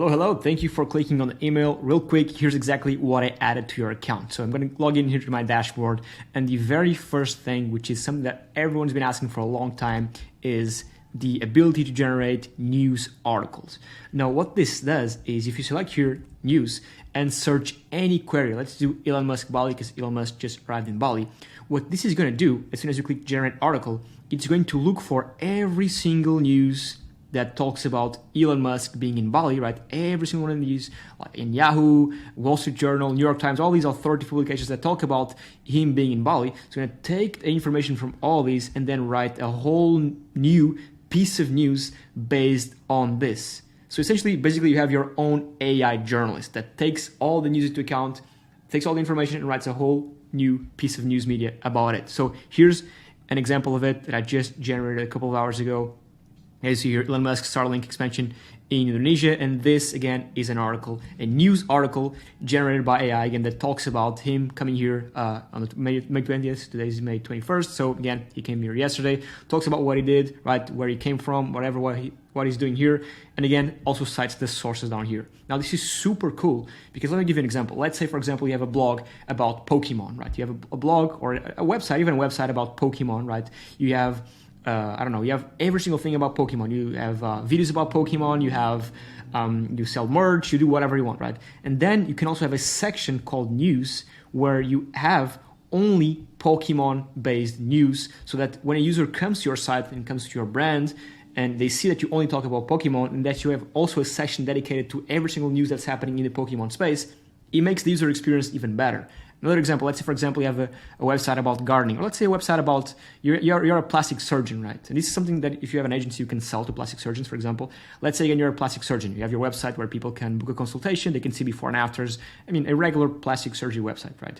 Hello. Thank you for clicking on the email. Real quick, here's exactly what I added to your account. So I'm going to log in here to my dashboard. And the very first thing, which is something that everyone's been asking for a long time, is the ability to generate news articles. Now, what this does is if you select here news and search any query, let's do Elon Musk Bali because Elon Musk just arrived in Bali. What this is going to do, as soon as you click generate article, it's going to look for every single news that talks about Elon Musk being in Bali, right? Every single one of these, like in Yahoo, Wall Street Journal, New York Times, all these authority publications that talk about him being in Bali. So I'm going to take the information from all these and then write a whole new piece of news based on this. So essentially, basically you have your own AI journalist that takes all the news into account, takes all the information and writes a whole new piece of news media about it. So here's an example of it that I just generated a couple of hours ago. As you hear, Elon Musk Starlink expansion in Indonesia, and this again is an article, a news article generated by AI again that talks about him coming here on the May 20th. Today is May 21st, so again he came here yesterday. Talks about what he did, right, where he came from, what he's doing here, and again also cites the sources down here. Now this is super cool because let me give you an example. Let's say for example you have a blog about Pokemon, right? You have a blog or a website, even a website about Pokemon, right? You have I don't know, you have every single thing about Pokemon. You have videos about Pokemon, you have, you sell merch, you do whatever you want, right? And then you can also have a section called news where you have only Pokemon-based news so that when a user comes to your site and comes to your brand and they see that you only talk about Pokemon and that you have also a section dedicated to every single news that's happening in the Pokemon space, it makes the user experience even better. Another example, let's say, for example, you have a website about gardening, or let's say a website about, you're a plastic surgeon, right? And this is something that if you have an agency, you can sell to plastic surgeons, for example. Let's say again, you're a plastic surgeon. You have your website where people can book a consultation. They can see before and afters. I mean, a regular plastic surgery website, right?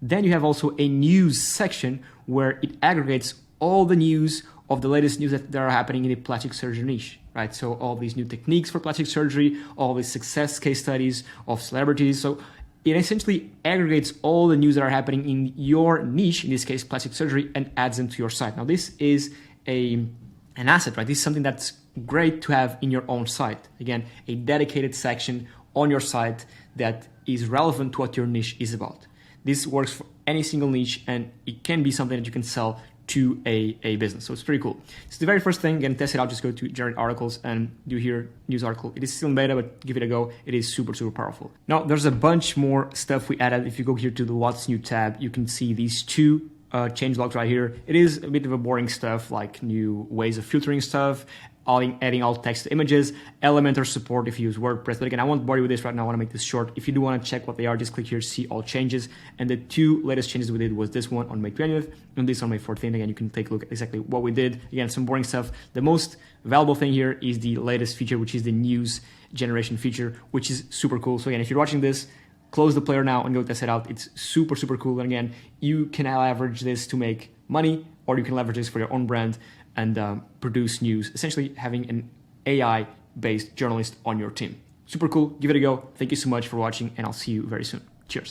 Then you have also a news section where it aggregates all the news of the latest news that are happening in the plastic surgery niche, right? So all these new techniques for plastic surgery, all these success case studies of celebrities. So it essentially aggregates all the news that are happening in your niche, in this case, plastic surgery, and adds them to your site. Now, this is an asset, right? This is something that's great to have in your own site. Again, a dedicated section on your site that is relevant to what your niche is about. This works for any single niche, and it can be something that you can sell to a business. So it's pretty cool. It's the very first thing. Again, test it out. Just go to generate articles and do here news article. It is still in beta, but give it a go. It is super, super powerful. Now, there's a bunch more stuff we added. If you go here to the What's New tab, you can see these two change logs right here. It is a bit of a boring stuff, like new ways of filtering stuff, adding alt text to images, Elementor support if you use WordPress. But again, I won't bore you with this right now. I want to make this short. If you do want to check what they are, just click here, see all changes. And the two latest changes we did was this one on May 20th and this on May 14th. Again, you can take a look at exactly what we did. Again, some boring stuff. The most valuable thing here is the latest feature, which is the news generation feature, which is super cool. So again, if you're watching this, close the player now and go test it out. It's super, super cool. And again, you can leverage this to make money, or you can leverage this for your own brand and produce news, essentially having an AI-based journalist on your team. Super cool. Give it a go. Thank you so much for watching, and I'll see you very soon. Cheers.